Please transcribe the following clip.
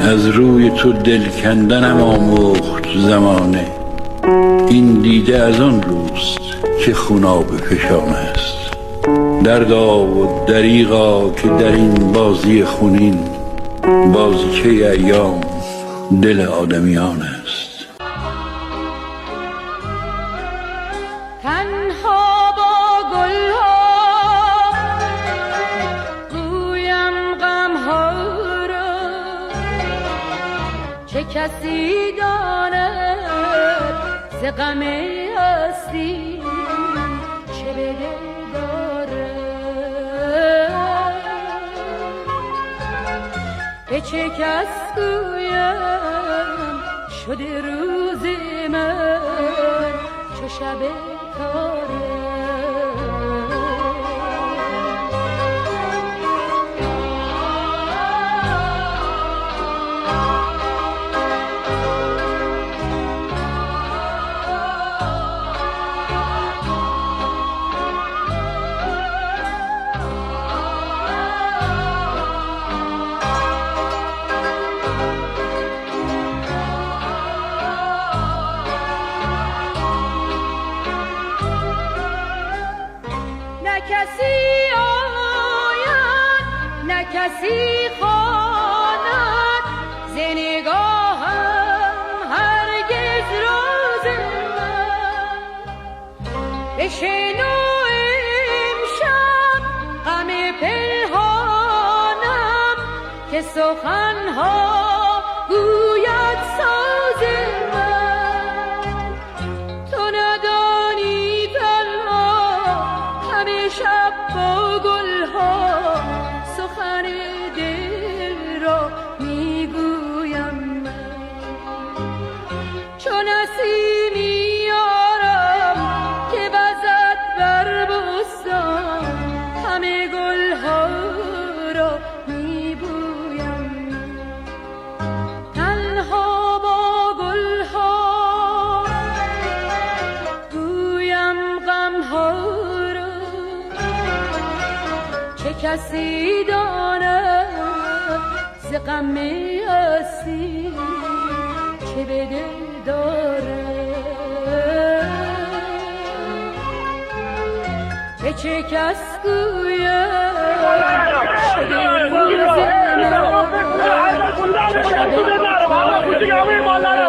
از روی تو دل کندنم آموخت زمانه. این دیده از آن روست که خوناب فشانه است. دردا و دریغا که در این بازی خونین بازیچه ایام دل آدمیان است. تنها با گلها گویم غمها را، چه کسی داند ز غم هستی چه به دل دارد. به چه کس گویم شده روز من چو شب تاره. نه کسی آید نه کسی خواند ز نگاهم هرگز راز من. بشنو امشب غم پنهانم که سخنها گوید ساز من. تو ندانی تنها همه شب با گلها سخن دل را میگویم من. چو نسیمی یارم که وزد بر بستان همه گلها را میبویم من. تنها با گلها گویم غمها را، چه کسی داند ز غم هستی چه به دل دارد. به چه کس گویم شده روز من چو شب تاره.